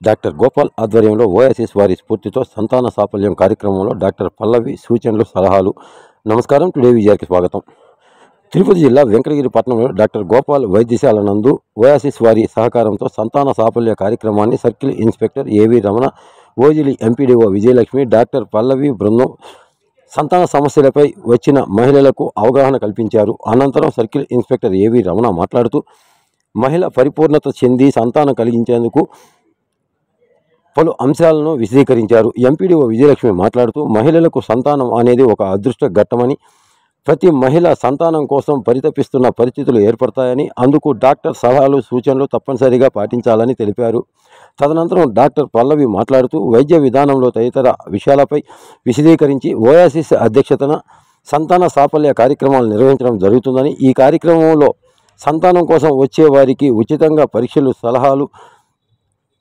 Doctor Gopal ఆధ్వర్యంలో Oasis వారి స్ఫూర్తితో సంతాన సాఫల్యం కార్యక్రమంలో డాక్టర్ పల్లవి సూచనలు సలహాలు. నమస్కారం, టుడే విజయానికి స్వాగతం. తిరుపతి జిల్లా వెంకటగిరి పట్టణంలో డాక్టర్ గోపాల్ వైద్యశాల నందు ఓయాసిస్ వారి సహకారంతో సంతాన సాఫల్య కార్యక్రమాన్ని సర్కిల్ ఇన్స్పెక్టర్ ఏవి రమణ, ఓజిలి ఎంపీడీఓ విజయలక్ష్మి, డాక్టర్ పల్లవి బృందం సంతాన సమస్యలపై వచ్చిన మహిళలకు అవగాహన కల్పించారు. అనంతరం సర్కిల్ ఇన్స్పెక్టర్ ఏవి రమణ మాట్లాడుతూ మహిళ పరిపూర్ణత చెంది సంతానం కలిగించేందుకు పలు అంశాలను విశదీకరించారు. ఎంపీడీఓ విజయలక్ష్మి మాట్లాడుతూ మహిళలకు సంతానం అనేది ఒక అదృష్ట ఘట్టమని, ప్రతి మహిళ సంతానం కోసం పరితపిస్తున్న పరిస్థితులు ఏర్పడతాయని, అందుకు డాక్టర్ సలహాలు సూచనలు తప్పనిసరిగా పాటించాలని తెలిపారు. తదనంతరం డాక్టర్ పల్లవి మాట్లాడుతూ వైద్య విధానంలో తదితర విషయాలపై విశదీకరించి ఓయాసిస్ అధ్యక్షతన సంతాన సాఫల్య కార్యక్రమాలు నిర్వహించడం జరుగుతుందని, ఈ కార్యక్రమంలో సంతానం కోసం వచ్చే వారికి ఉచితంగా పరీక్షలు సలహాలు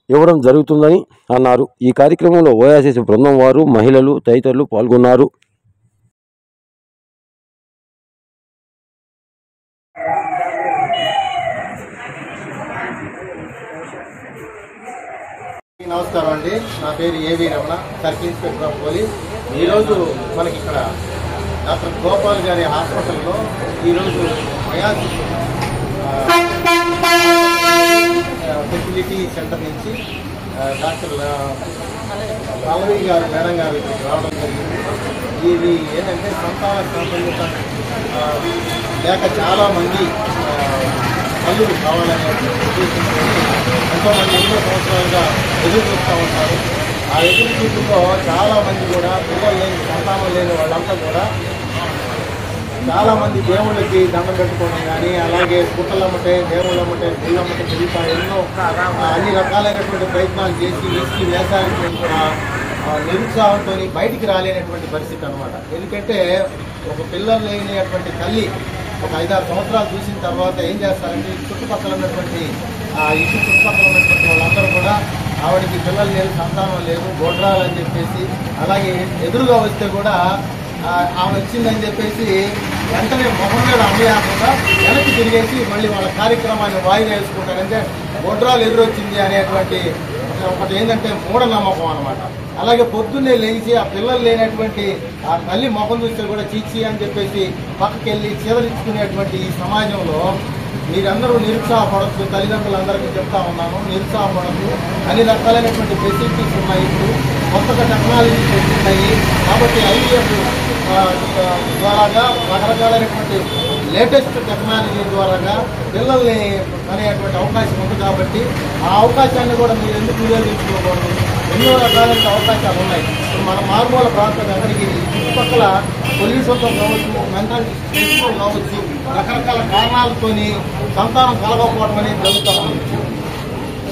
ఇవ్వడం జరుగుతుందని అన్నారు. ఈ కార్యక్రమంలో ఓయాసిస్ బృందం వారు, మహిళలు తదితరులు పాల్గొన్నారు. నమస్కారం అండి, నా పేరు ఏవి Ramana, circle inspector of police. ఈరోజు మనకి ఇక్కడ డాక్టర్ గోపాల్ గారి హాస్పిటల్లో ఈరోజు ఓయాసిస్ ఫెసిలిటీ సెంటర్ నుంచి డాక్టర్ పల్లవి గారు మేడం గారు ఇక్కడికి రావడం జరిగింది. ఇది ఏంటంటే సంతాన సాఫల్యత లేక చాలామంది తల్లులు కావాలనే ఉద్దేశంతో ఎంతోమంది ఎన్నో సంవత్సరాలుగా ఎదురు చూస్తూ ఉంటారు. ఆ ఎదురు చూపులో చాలామంది కూడా పిల్లలు లేని, సంతానం లేని వాళ్ళంతా కూడా చాలామంది దేవుళ్ళకి దండం పెట్టుకోవడం కానీ, అలాగే పుట్టలమ్మటే, దేవుళ్ళమ్మటే, గుళ్ళమ్మటే తిరుగుతా ఎన్నో అన్ని రకాలైనటువంటి ప్రయత్నాలు చేసి ఇసుకి వేసానికి కూడా నిరుత్సాహంతో బయటికి రాలేనటువంటి పరిస్థితి అనమాట. ఎందుకంటే ఒక పిల్లలు లేనటువంటి తల్లి ఒక 5-6 సంవత్సరాలు చూసిన తర్వాత ఏం చేస్తారంటే చుట్టుపక్కల ఉన్నటువంటి ఇంటి చుట్టుపక్కల ఉన్నటువంటి వాళ్ళందరూ కూడా ఆవిడకి పిల్లలు లేదు, సంతానం లేదు, గొడ్రాలని చెప్పేసి, అలాగే ఎదురుగా వస్తే కూడా ఆమె వచ్చిందని చెప్పేసి వెంటనే మొహం మీద అమ్మలేకుండా వెనక్కి తిరిగేసి మళ్ళీ వాళ్ళ కార్యక్రమాన్ని వాయిదా వేసుకుంటారంటే గొడ్రాలు ఎదురొచ్చింది అనేటువంటి ఒకటి ఏంటంటే మూఢనమ్మకం అనమాట. అలాగే పొద్దున్నే లేచి ఆ పిల్లలు లేనటువంటి ఆ తల్లి మొహం చూస్తే కూడా చీచి అని చెప్పేసి పక్కకి వెళ్ళి చీదరించుకునేటువంటి ఈ సమాజంలో మీరందరూ నిరుత్సాహపడద్దు. తల్లిదండ్రులందరికీ చెప్తా ఉన్నాను, నిరుత్సాహపడద్దు. అన్ని రకాలైనటువంటి ఫెసిలిటీస్ ఉన్నాయి, ఇప్పుడు కొత్తగా టెక్నాలజీస్ వస్తున్నాయి కాబట్టి ఐవీఎఫ్ ద్వారాగా రకరకాలైనటువంటి లేటెస్ట్ టెక్నాలజీ ద్వారాగా పిల్లల్ని అనేటువంటి అవకాశం ఉంది. కాబట్టి ఆ అవకాశాన్ని కూడా మీరు ఎందుకు వినియోగించుకోకూడదు? ఎన్నో రకాలైన అవకాశాలు ఉన్నాయి. మన మారుమూల ప్రాంతం ఎక్కడికి చుట్టుపక్కల పొల్యూషన్తో కావచ్చు, మెంటల్ స్ట్రెస్తో కావచ్చు, రకరకాల కారణాలతోని సంతానం కలగకపోవడం అనేది జరుగుతూ ఉంది.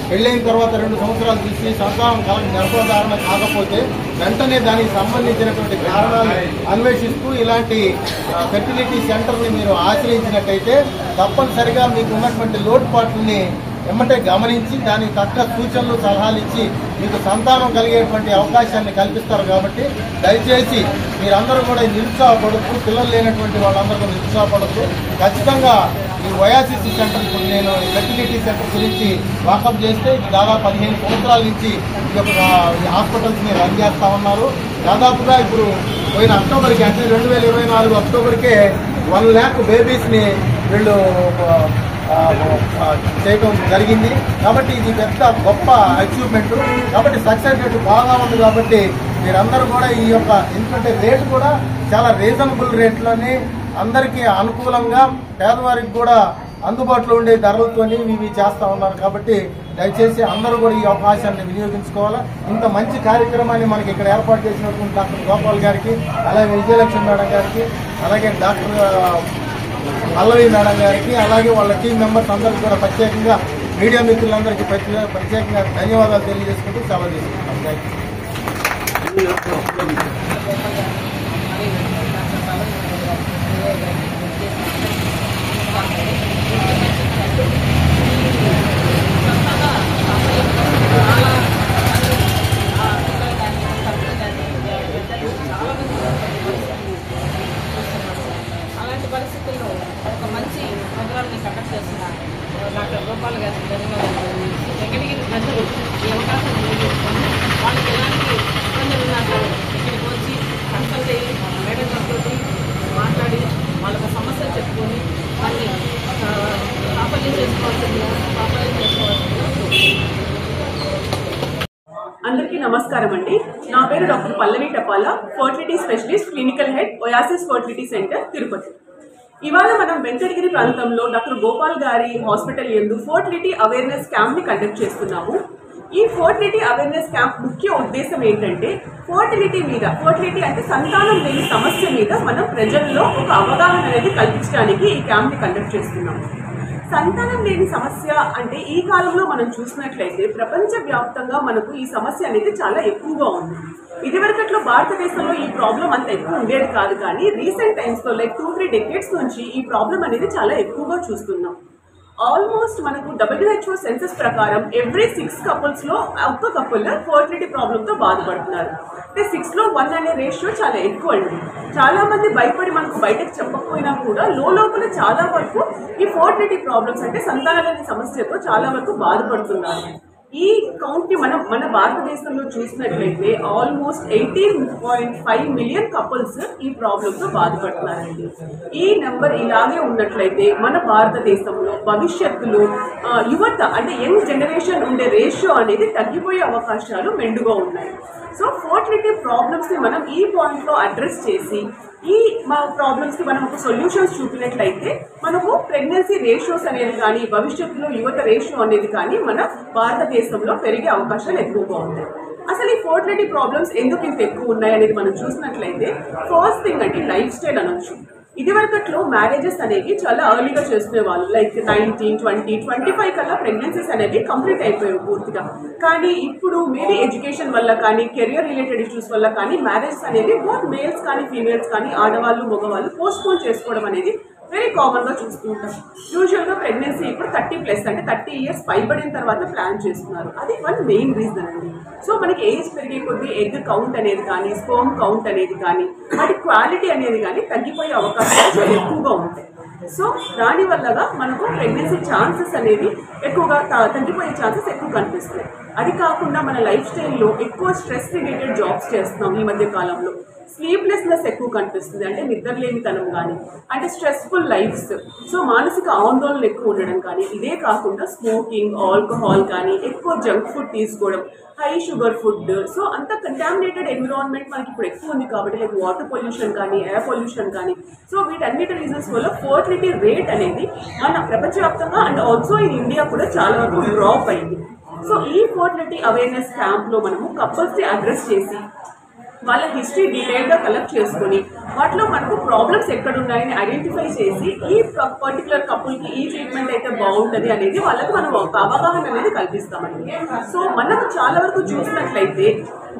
పెళ్ళైన తర్వాత 2 సంవత్సరాలు చూసి సంతానం గర్భధారణ కాకపోతే వెంటనే దానికి సంబంధించినటువంటి కారణాలు అన్వేషిస్తూ ఇలాంటి ఫెర్టిలిటీ సెంటర్ని మీరు ఆశ్రయించినట్టయితే తప్పనిసరిగా మీకు ఉన్నటువంటి లోటుపాట్లని ఎమ్మటే గమనించి దానికి తగ్గ సూచనలు సలహాలు ఇచ్చి మీకు సంతానం కలిగేటువంటి అవకాశాన్ని కల్పిస్తారు. కాబట్టి దయచేసి మీరందరూ కూడా నిరుత్సాహపడద్దు, పిల్లలు లేనటువంటి వాళ్ళందరూ నిరుత్సాహపడద్దు. ఖచ్చితంగా ఈ ఓయాసిస్ సెంటర్, ఇప్పుడు నేను ఫెర్టిలిటీ సెంటర్ గురించి వాకప్ చేస్తే దాదాపు 15 సంవత్సరాల నుంచి ఈ హాస్పిటల్స్ని రన్ చేస్తూ ఉన్నారు. దాదాపుగా ఇప్పుడు పోయిన అక్టోబర్కి, అంటే 2024 అక్టోబర్కే 1 lakh బేబీస్ని వీళ్ళు చేయడం జరిగింది. కాబట్టి ఇది పెద్ద గొప్ప అచీవ్మెంట్. కాబట్టి సక్సెస్ రేటు బాగా ఉంది. కాబట్టి మీరందరూ కూడా ఈ యొక్క, ఎందుకంటే రేటు కూడా చాలా రీజనబుల్ రేట్లోనే అందరికీ అనుకూలంగా పేదవారికి కూడా అందుబాటులో ఉండే ధరలతోని ఇవి చేస్తూ ఉన్నారు. కాబట్టి దయచేసి అందరూ కూడా ఈ అవకాశాన్ని వినియోగించుకోవాలా. ఇంత మంచి కార్యక్రమాన్ని మనకి ఇక్కడ ఏర్పాటు చేసినటువంటి డాక్టర్ గోపాల్ గారికి, అలాగే విజయలక్ష్మి మేడం గారికి, అలాగే డాక్టర్ పల్లవి మేడం గారికి, అలాగే వాళ్ళ టీం మెంబర్స్ అందరికీ కూడా ప్రత్యేకంగా మీడియా మిత్రులందరికీ ప్రత్యేకంగా ధన్యవాదాలు తెలియజేసుకుంటూ సెలవు తీసుకుంటున్నాం. Thank you. అలాంటి పరిస్థితుల్లో ఒక మంచి ప్రోగ్రామ్ని కండక్ట్ చేస్తున్న డాక్టర్ గోపాల్ గారికి ధన్యవాదాలు. వెంకటగిరి ప్రజలు ఈ అవకాశం పాపాలను చేసుకోవాల్సిందిగా అందరికీ నమస్కారం అండి. నా పేరు doctor Pallavi Tapala, fertility specialist, clinical head, Oasis fertility centre, Tirupati. ఇవాళ మనం వెంకటగిరి ప్రాంతంలో డాక్టర్ గోపాల్ గారి హాస్పిటల్ యందు ఫర్టిలిటీ అవేర్నెస్ క్యాంప్ని కండక్ట్ చేస్తున్నాము. ఈ ఫర్టిలిటీ అవేర్నెస్ క్యాంప్ ముఖ్య ఉద్దేశం ఏంటంటే ఫర్టిలిటీ అంటే సంతానం లేని సమస్య మీద మనం ప్రజల్లో ఒక అవగాహన అనేది కల్పించడానికి ఈ క్యాంప్ని కండక్ట్ చేస్తున్నాము. సంతానం లేని సమస్య అంటే ఈ కాలంలో మనం చూసినట్లయితే ప్రపంచవ్యాప్తంగా మనకు ఈ సమస్య అనేది చాలా ఎక్కువగా ఉంది. ఇదివరకట్లో భారతదేశంలో ఈ ప్రాబ్లం అంత ఎక్కువ ఉండేది కాదు, కానీ రీసెంట్ టైమ్స్లో లైక్ 2-3 డెకేడ్స్ నుంచి ఈ ప్రాబ్లం అనేది చాలా ఎక్కువగా చూస్తున్నాం. ఆల్మోస్ట్ మనకు WHO సెన్సస్ ప్రకారం ఎవ్రీ 6 కపుల్స్లో ఒక్క కపుల్ ఫర్టిలిటీ ప్రాబ్లంతో బాధపడుతున్నారు. అంటే 6లో 1 అనే రేషియో చాలా ఎక్కువ అండి. చాలామంది భయపడి మనకు బయటకు చెప్పకపోయినా కూడా లోపల చాలా వరకు ఈ ఫర్టిలిటీ ప్రాబ్లమ్స్ అంటే సంతానలేని సమస్యతో చాలా వరకు బాధపడుతున్నారు. ఈ కౌంట్ని మన భారతదేశంలో చూసినట్లయితే ఆల్మోస్ట్ 18.5 మిలియన్ కపుల్స్ ఈ ప్రాబ్లంతో బాధపడుతున్నారండి. ఈ నెంబర్ ఇలాగే ఉన్నట్లయితే మన భారతదేశంలో భవిష్యత్తులో యువత అంటే యంగ్ జనరేషన్ ఉండే రేషియో అనేది తగ్గిపోయే అవకాశాలు మెండుగా ఉన్నాయి. సో ఫర్టిలిటీ ప్రాబ్లమ్స్ని మనం ఈ పాయింట్లో అడ్రస్ చేసి మా ప్రాబ్లమ్స్కి మనం ఒక సొల్యూషన్స్ చూపినట్లయితే మనకు ప్రెగ్నెన్సీ రేషియోస్ అనేది కానీ భవిష్యత్తులో యువత రేషియో అనేది కానీ మన భారతదేశంలో పెరిగే అవకాశాలు ఎక్కువగా ఉంటాయి. అసలు ఈ ఫర్టిలిటీ ప్రాబ్లమ్స్ ఎందుకు ఇంత ఎక్కువ ఉన్నాయి అనేది మనం చూసినట్లయితే ఫస్ట్ థింగ్ అంటే లైఫ్ స్టైల్ అనొచ్చు. ఇదివరకట్లో మ్యారేజెస్ అనేవి చాలా ఎర్లీగా చేసుకునేవాళ్ళు, లైక్ 19, 20, 25 కల్లా ప్రెగ్నెన్సీస్ అనేవి కంప్లీట్ అయిపోయాయి పూర్తిగా. కానీ ఇప్పుడు మేబీ ఎడ్యుకేషన్ వల్ల కానీ కెరియర్ రిలేటెడ్ ఇష్యూస్ వల్ల కానీ మ్యారేజెస్ అనేవి బోత్ మేల్స్ కానీ ఫీమేల్స్ కానీ ఆడవాళ్ళు మగవాళ్ళు పోస్ట్పోన్ చేసుకోవడం అనేది వెరీ కామన్గా చూసుకుంటాం. యూజువల్గా ప్రెగ్నెన్సీ ఇప్పుడు 30+ అంటే 30 ఇయర్స్ పైబడిన తర్వాత ప్లాన్ చేస్తున్నారు. అది వన్ మెయిన్ రీజన్ అండి. సో మనకి ఏజ్ పెరిగే కొద్దీ ఎగ్ కౌంట్ అనేది కానీ స్పర్మ్ కౌంట్ అనేది కానీ వాటి క్వాలిటీ అనేది కానీ తగ్గిపోయే అవకాశాలు చాలా ఎక్కువగా ఉంటాయి. సో దానివల్లగా మనకు ప్రెగ్నెన్సీ ఛాన్సెస్ అనేవి ఎక్కువగా తగ్గిపోయే ఛాన్సెస్ ఎక్కువ కనిపిస్తాయి. అది కాకుండా మన లైఫ్ స్టైల్లో ఎక్కువ స్ట్రెస్ రిలేటెడ్ జాబ్స్ చేస్తున్నాం ఈ మధ్య కాలంలో. స్లీప్లెస్నెస్ ఎక్కువ కనిపిస్తుంది, అంటే నిద్రలేనితనం కానీ అంటే స్ట్రెస్ఫుల్ లైఫ్స్. సో మానసిక ఆందోళనలు ఎక్కువ ఉండడం కానీ, ఇదే కాకుండా స్మోకింగ్, ఆల్కహాల్ కానీ, ఎక్కువ జంక్ ఫుడ్ తీసుకోవడం, హై షుగర్ ఫుడ్. సో అంత కంటామినేటెడ్ ఎన్విరాన్మెంట్ మనకి ఇప్పుడు ఎక్కువ ఉంది కాబట్టి లైక్ వాటర్ పొల్యూషన్ కానీ ఎయిర్ పొల్యూషన్ కానీ. సో వీటన్నిటి రీజన్స్ వల్ల ఫర్టిలిటీ రేట్ అనేది మన ప్రపంచవ్యాప్తంగా అండ్ ఆల్సో ఇన్ ఇండియా కూడా చాలా వరకు డ్రాప్ అయింది. సో ఈ ఫర్టిలిటీ అవేర్నెస్ క్యాంప్లో మనము కపుల్స్ని అడ్రస్ చేసి వాళ్ళ హిస్టరీ డీటెయిల్గా కలెక్ట్ చేసుకొని వాటిలో మనకు ప్రాబ్లమ్స్ ఎక్కడున్నాయని ఐడెంటిఫై చేసి ఈ పర్టికులర్ కపుల్కి ఈ ట్రీట్మెంట్ అయితే బాగుంటుంది అనేది వాళ్ళకి మనం ఒక అవగాహన అనేది కల్పిస్తామండి. సో మనకు చాలా వరకు చూసినట్లయితే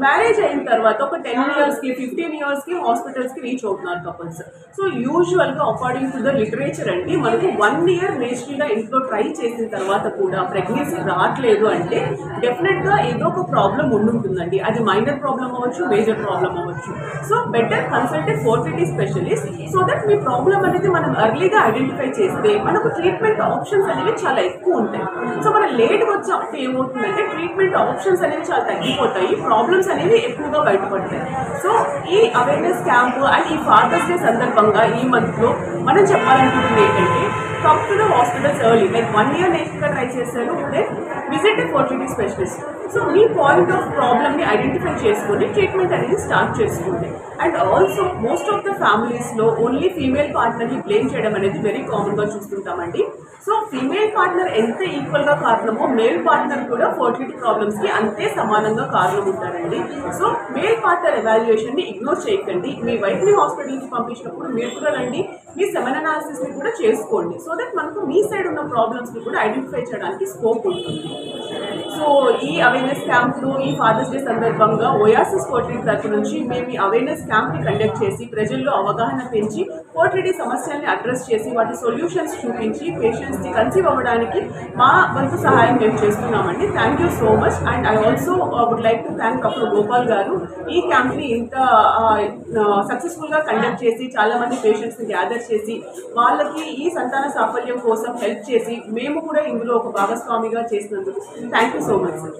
మ్యారేజ్ అయిన తర్వాత ఒక 10 ఇయర్స్కి 15 ఇయర్స్కి హాస్పిటల్స్కి రీచ్ అవుతున్నారు కపుల్స్. సో యూజువల్గా అకార్డింగ్ టు ద లిటరేచర్ అండి మనకు 1 ఇయర్ నేచురల్గా ఇంట్లో ట్రై చేసిన తర్వాత కూడా ప్రెగ్నెన్సీ రావట్లేదు అంటే డెఫినెట్గా ఏదో ఒక ప్రాబ్లం ఉంటుందండి. అది మైనర్ ప్రాబ్లం అవ్వచ్చు, మేజర్ ప్రాబ్లం అవ్వచ్చు. So better consult a fertility specialist so that me problem అనేది మనం ఎర్లీగా ఐడెంటిఫై చేస్తే మనకు ట్రీట్మెంట్ ఆప్షన్స్ అనేవి చాలా ఎక్కువ ఉంటాయి. సో మనం లేట్గా వచ్చామంటే ఏమవుతుందంటే ట్రీట్మెంట్ ఆప్షన్స్ అనేవి చాలా తగ్గిపోతాయి, ప్రాబ్లమ్స్ అనేవి ఎక్కువగా బయటపడతాయి. సో ఈ అవేర్నెస్ క్యాంపు అండ్ ఈ ఫాదర్స్ డే సందర్భంగా ఈ మంత్లో మనం చెప్పాలనుకుంటుంది ఏంటంటే come to the hospitals early, like 1 year నేచురల్గా ట్రై చేశారు, visit a fertility specialist. So మీ పాయింట్ ఆఫ్ ప్రాబ్లమ్ని ఐడెంటిఫై చేసుకొని ట్రీట్మెంట్ అనేది స్టార్ట్ చేసుకోండి. And also most of the ఫ్యామిలీస్లో ఓన్లీ ఫీమేల్ పార్ట్నర్ని బ్లేమ్ చేయడం అనేది వెరీ కామన్గా చూస్తుంటామండి. సో ఫీమేల్ పార్ట్నర్ ఎంత ఈక్వల్గా కారణమో మేల్ పార్ట్నర్ కూడా ఫర్టిలిటీ ప్రాబ్లమ్స్కి అంతే సమానంగా కారణం ఉంటారండి. సో మేల్ పార్ట్నర్ ఎవాల్యుయేషన్ని ఇగ్నోర్ చేయకండి. మీ వైఫ్ని హాస్పిటల్కి పంపించినప్పుడు మీరు కూడా రండి, మీ సెమెన్ అనాలిసిస్ని కూడా చేసుకోండి. సో దట్ మనకు మీ సైడ్ ఉన్న ప్రాబ్లమ్స్ని కూడా ఐడెంటిఫై చేయడానికి స్కోప్ ఉంటుంది. సో ఈ అవేర్నెస్ క్యాంప్లో ఈ ఫాదర్స్ డే సందర్భంగా ఒయాసిస్ ఫర్టిలిటీ తరఫు నుంచి మేము ఈ అవేర్నెస్ క్యాంప్ని కండక్ట్ చేసి ప్రజల్లో అవగాహన పెంచి ఫర్టిలిటీ సమస్యల్ని అడ్రస్ చేసి వాటి సొల్యూషన్స్ చూపించి పేషెంట్స్ని కన్సీవ్ అవ్వడానికి మా వంతు సహాయం మేము చేస్తున్నామండి. Thank you so much. And I also would like to thank doctor Gopal garu ఈ క్యాంప్ని ఇంత సక్సెస్ఫుల్గా కండక్ట్ చేసి చాలామంది పేషెంట్స్ని గ్యాదర్ చేసి వాళ్ళకి ఈ సంతాన సాఫల్యం కోసం హెల్ప్ చేసి మేము కూడా ఇందులో ఒక భాగస్వామిగా చేసినందుకు thank you so much sir.